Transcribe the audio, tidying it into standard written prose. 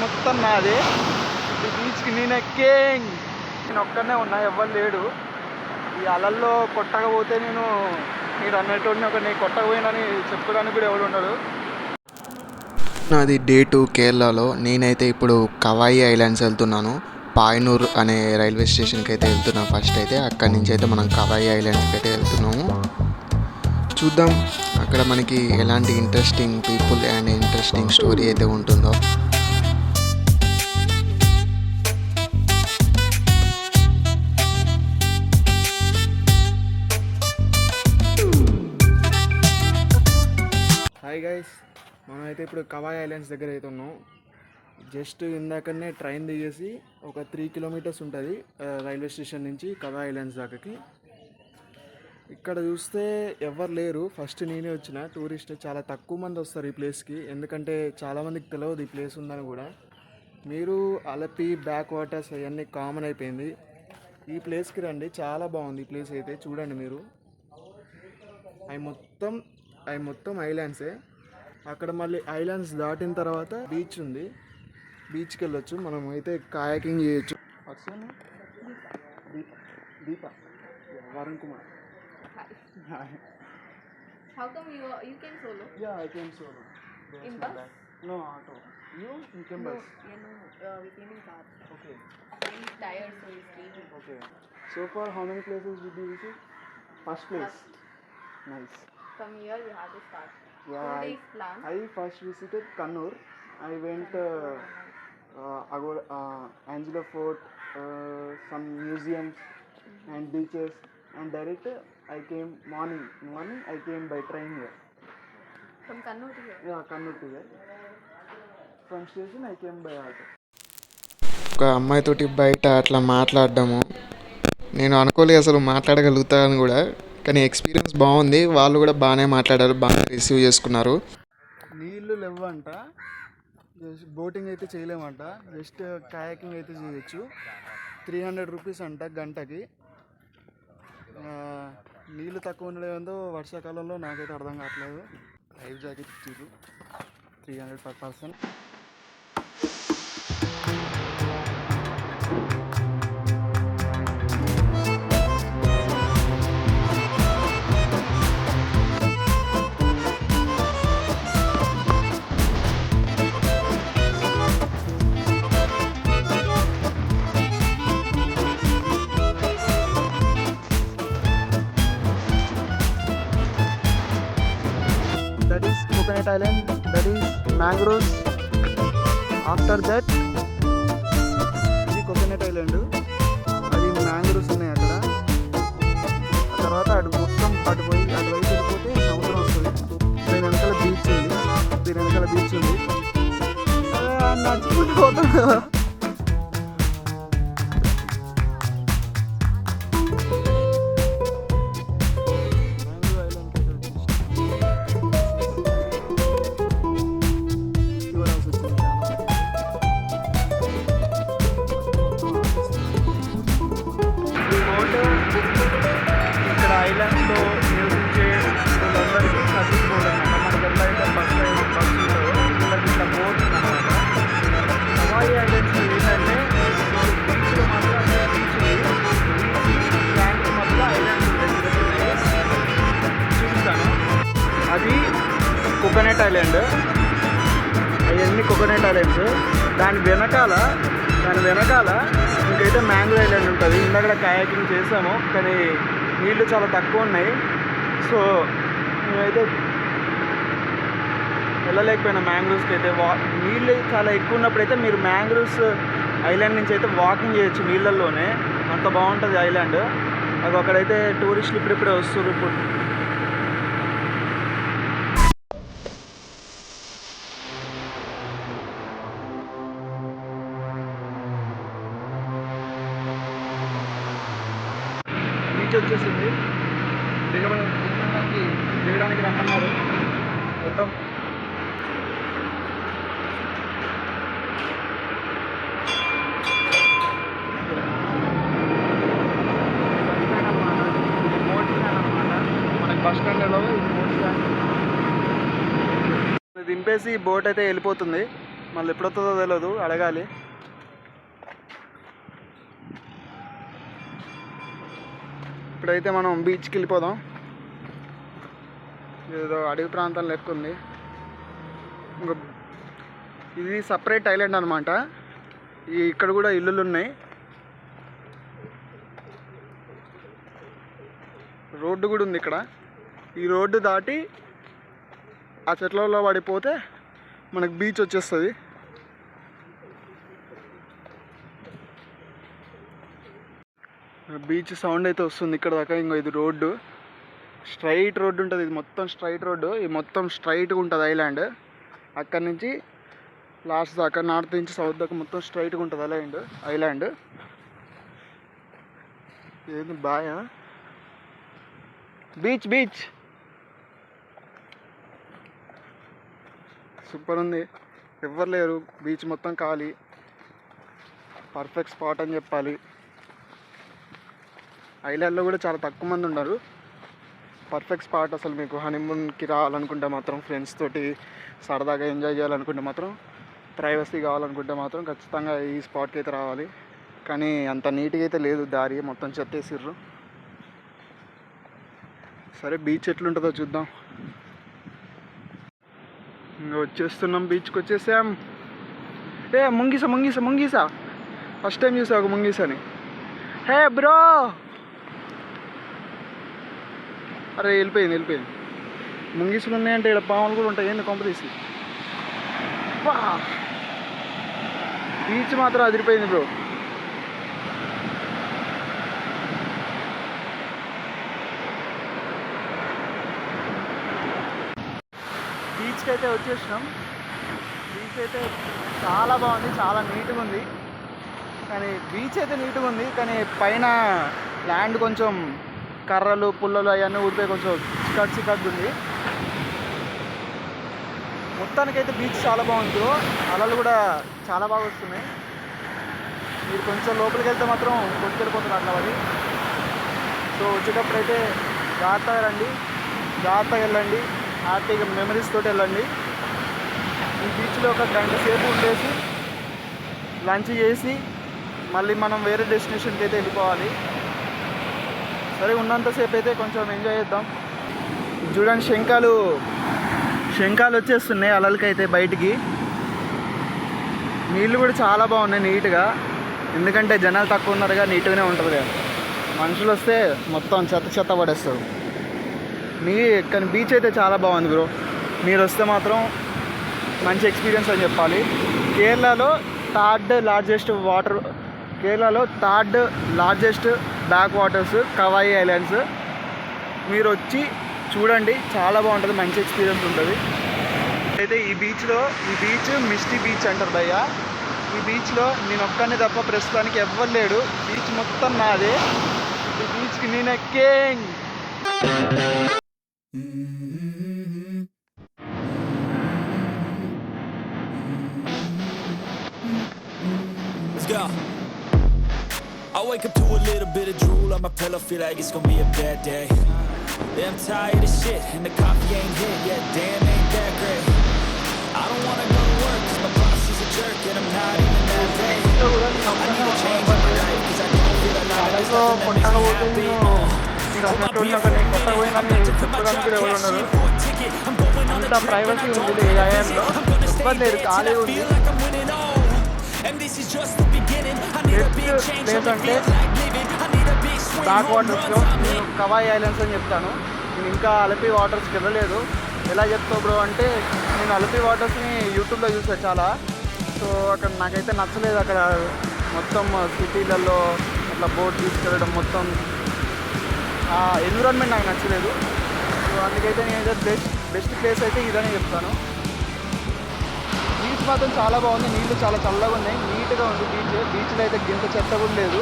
మొత్తం నాదే. ఈ బీచ్కి నేను ఒక్కనే ఉన్నా, ఎవ్వరు లేడు. ఈ అలల్లో కొట్టకపోతే మీరు అన్నట్టు ఒకరిని కొట్టకపోయినని చెప్పుకోవడానికి కూడా ఎవరు ఉండడు. నాది డే 2 కేరళలో. నేనైతే ఇప్పుడు కవాయి ఐలాండ్స్ వెళ్తున్నాను. పాయనూర్ అనే రైల్వే స్టేషన్కి అయితే వెళ్తున్నాం. ఫస్ట్ అయితే అక్కడి నుంచి అయితే మనం కవాయి ఐలాండ్స్కి అయితే వెళ్తున్నాము. చూద్దాం అక్కడ మనకి ఎలాంటి interesting people and interesting story అయితే ఉంటుందో. హాయ్ గైస్, మనమైతే ఇప్పుడు కవాయి ఐలాండ్స్ దగ్గర అయితే ఉన్నాం. జస్ట్ ఇందాకనే ట్రైన్ దిగేసి ఒక 3 కిలోమీటర్స్ ఉంటుంది రైల్వే స్టేషన్ నుంచి కవాయి ఐలాండ్స్ దాకాకి. ఇక్కడ చూస్తే ఎవరు లేరు. ఫస్ట్ నేనే వచ్చిన టూరిస్ట్. చాలా తక్కువ మంది వస్తారు ఈ ప్లేస్కి, ఎందుకంటే చాలామందికి తెలియదు ఈ ప్లేస్ ఉందని కూడా. మీరు అలపి బ్యాక్ వాటర్స్ అవన్నీ కామన్ అయిపోయింది. ఈ ప్లేస్కి రండి, చాలా బాగుంది ఈ ప్లేస్ అయితే. చూడండి మీరు, అవి మొత్తం ఐలాండ్సే. అక్కడ మళ్ళీ ఐలాండ్స్ దాటిన తర్వాత బీచ్ ఉంది, బీచ్కి వెళ్ళొచ్చు. మనం అయితే కాయాకింగ్ చేయొచ్చు. దీప Varun Kumar. How come you came solo? Yeah, I came solo. In bus? No, auto. You came No, bus? we came in car. Okay. He's tired, so he's sleeping. Okay. So far, how many places did you visit? First place. Nice. From here we have to start. Yeah, 2 days plan. I first visited Kannur. I went Angelo Fort, some museums and beaches, and direct I came morning I came by train here. From Kannur to here? Yeah, Kannur to here. From station I came by auto. ఒక అమ్మాయితోటి బయట అట్లా మాట్లాడడము నేను అనుకోలేదు అసలు మాట్లాడగలుగుతాను కూడా, కానీ experience బాగుంది. వాళ్ళు కూడా బాగానే మాట్లాడారు, బాగా రిసీవ్ చేసుకున్నారు. నీళ్ళు లేవంట, జస్ట్ బోటింగ్ అయితే చేయలేమంట, జస్ట్ కయాకింగ్ అయితే చేయొచ్చు. 300 రూపీస్ అంట గంటకి. నీళ్ళు తక్కువ ఉండడం ఏందో వర్షాకాలంలో నాకైతే అర్థం కావట్లేదు. లైఫ్ జాకెట్ ఇచ్చారు 300 per person. That is Coconut Island, that is mangroves. After that ఇది కోకోనట్ ఐలాండ్, అది మ్యాంగ్రోవ్స్ ఉన్నాయి అక్కడ. ఆ తర్వాత అటువైపు వెళ్ళిపోతే సముద్రం వస్తుంది. దీని వెనకాల బీచ్ ఉంది. నడుచుకుంటూ పోతాడు. ఇక్కడ ఐలాండ్స్లో నివసించే వాళ్ళందరికీ సర్వీస్ బోర్డ్ అనమాట. మనకి ఎలా అయితే బస్సు ఉంటుందో వీళ్ళకి ఇట్లా బోర్డ్ అనమాట. కవాయి ఐలాండ్స్లో ఏంటంటే బీచ్లో మాత్రం బీచ్ ల్యాండ్ మధ్యలో ఐలాండ్స్ చూపిస్తాను. అది కోకోనట్ ఐలాండ్, అవన్నీ కోకోనట్ ఐలాండ్స్. దాని వెనకాల ఇంకైతే మ్యాంగ్రో ఐలాండ్ ఉంటుంది. ఇందాక కయాకింగ్ చేసాము, కానీ నీళ్ళు చాలా తక్కువ ఉన్నాయి. సో మేమైతే వెళ్ళలేకపోయినా మ్యాంగ్రోవ్స్కి అయితే. నీళ్ళు చాలా ఎక్కువ ఉన్నప్పుడు అయితే మీరు మ్యాంగ్రోవ్స్ ఐలాండ్ నుంచి అయితే వాకింగ్ చేయొచ్చు నీళ్ళల్లోనే. అంత బాగుంటుంది ఐలాండ్. అది అక్కడైతే టూరిస్టులు ఇప్పుడిప్పుడే వస్తారు. ఇప్పుడు బీచ్ వచ్చేసింది. దిగడానికి రమ్మన్నారు మొత్తం. మనకి బస్ స్టాండ్లో దింపేసి బోట్ అయితే వెళ్ళిపోతుంది. మళ్ళీ ఎప్పుడొస్తుందో తెలియదు, అడగాలి. ఇప్పుడైతే మనం బీచ్కి వెళ్ళిపోదాం. ఏదో అడవి ప్రాంతం లెక్క ఉంది. ఇంకా ఇది సపరేట్ ఐలాండ్ అనమాట. ఇక్కడ కూడా ఇల్లులు ఉన్నాయి. రోడ్డు కూడా ఉంది ఇక్కడ. ఈ రోడ్డు దాటి ఆ చెట్లలో పడిపోతే మనకు బీచ్ వచ్చేస్తుంది. బీచ్ సౌండ్ అయితే వస్తుంది ఇక్కడ దాకా. ఇంకో ఇది రోడ్డు, స్ట్రైట్ రోడ్డు ఉంటుంది. ఇది మొత్తం స్ట్రైట్ రోడ్డు. ఇది మొత్తం స్ట్రైట్గా ఉంటుంది ఐలాండ్. అక్కడి నుంచి లాస్ట్ దాకా, నార్త్ నుంచి సౌత్ దాకా మొత్తం స్ట్రైట్గా ఉంటుంది ఐలాండ్. ఏంది బాయా? బీచ్ బీచ్ సూపర్ ఉంది. ఎవ్వరు లేరు, బీచ్ మొత్తం ఖాళీ. పర్ఫెక్ట్ స్పాట్ అని చెప్పాలి. ఐలాండ్లో కూడా చాలా తక్కువ మంది ఉన్నారు. పర్ఫెక్ట్ స్పాట్ అసలు. మీకు హనీమూన్కి రావాలనుకుంటే మాత్రం, ఫ్రెండ్స్ తోటి సరదాగా ఎంజాయ్ చేయాలనుకుంటే మాత్రం, ప్రైవసీ కావాలనుకుంటే మాత్రం ఖచ్చితంగా ఈ స్పాట్కి అయితే రావాలి. కానీ అంత నీట్గా అయితే లేదు దారి, మొత్తం చెత్తేసిర్రు. సరే బీచ్ ఎట్లుంటుందో చూద్దాం. ఇంకా వచ్చేస్తున్నాం, బీచ్కి వచ్చేసాం. ముంగీసా ఫస్ట్ టైం చూసా ఒక ముంగీసని. హే బ్రో, అరే వెళ్ళిపోయింది. ముంగీసులు ఉన్నాయంటే ఇక్కడ పాములు కూడా ఉంటాయి. ఏంటి కొంప తీసి. బీచ్ మాత్రం అదిరిపోయింది బ్రో. బీచ్కి అయితే వచ్చేసినాం. బీచ్ అయితే చాలా బాగుంది, చాలా నీట్గా ఉంది. కానీ బీచ్ అయితే నీట్గా ఉంది, కానీ పైన ల్యాండ్ కొంచెం కర్రలు పుల్లలు అవన్నీ ఊడిపోయి కొంచెం చికాకు ఉంది. మొత్తానికైతే బీచ్ చాలా బాగుంది బ్రో. అలలు కూడా చాలా బాగా వస్తున్నాయి. మీరు కొంచెం లోపలికి వెళ్తే మాత్రం కొట్టుకెళ్ళిపోతున్నారు అట్లా అది. సో వచ్చేటప్పుడు అయితే జాగ్రత్తగా రండి, జాగ్రత్తగా వెళ్ళండి, హ్యాపీగా మెమరీస్ తోటి వెళ్ళండి. ఈ బీచ్లో ఒక గంట సేపు ఉండేసి లంచ్ చేసి మళ్ళీ మనం వేరే డెస్టినేషన్కి అయితే వెళ్ళిపోవాలి. సరే ఉన్నంతసేపు అయితే కొంచెం ఎంజాయ్ చేద్దాం. చూడండి శంఖాలు వచ్చేస్తున్నాయి అలలకైతే బయటికి. నీళ్ళు కూడా చాలా బాగున్నాయి నీట్గా. ఎందుకంటే జనాలు తక్కువ ఉన్నారుగా, నీట్గానే ఉంటుంది కదా. మనుషులు వస్తే మొత్తం చెత్త పడేస్తారు. కానీ బీచ్ అయితే చాలా బాగుంది బ్రో. మీరు వస్తే మాత్రం మంచి ఎక్స్పీరియన్స్ అని చెప్పాలి. కేరళలో third largest backwaters Kavvayi islands. మీరు వచ్చి చూడండి, చాలా బాగుంటుంది, మంచి ఎక్స్పీరియన్స్ ఉంటుంది. అయితే ఈ బీచ్ మిస్టీ బీచ్ అంటారు భయ్య. ఈ బీచ్లో నేను ఒక్కనే తప్ప ప్రస్తుతానికి ఎవ్వరు లేడు. బీచ్ మొత్తం నాదే. ఈ బీచ్కి నేనే king. I wake up to a little bit of drool on my pillow, feel like it's gonna be a bad day. Yeah, I'm tired of shit and the coffee ain't hit yet, damn ain't that great. I don't wanna go to work cause my boss is a jerk and I'm not even that paid. I need a change in my life cause I don't feel alive, there's nothing that makes me happy. Put my beer for me, I'm about to put my job cash in for a ticket. I'm going on a trip and I don't regret it. I'm gonna stay lit cause I feel like I'm winning all. And this is just the beginning. I need a big change, I feel like living. I need a big swing. Back వాటర్స్లో నేను Kavvayi islands అని చెప్తాను. నేను ఇంకా అలపి వాటర్స్కి వెళ్ళలేదు. ఎలా చెప్తావు bro అంటే, నేను అలపి వాటర్స్ని యూట్యూబ్లో చూసాను చాలా. సో అక్కడ నాకైతే నచ్చలేదు. అక్కడ మొత్తం సిటీలలో అట్లా బోట్ తీసుకెళ్ళడం, మొత్తం ఆ ఎన్విరాన్మెంట్ నాకు నచ్చలేదు. సో అందుకైతే నేనైతే బెస్ట్ ప్లేస్ అయితే ఇదనే చెప్తాను. బీచ్ మాత్రం చాలా బాగుంది, నీళ్ళు చాలా చల్లగా ఉన్నాయి, నీట్గా ఉంది బీచ్లో అయితే గింత చెత్త కూడా లేదు.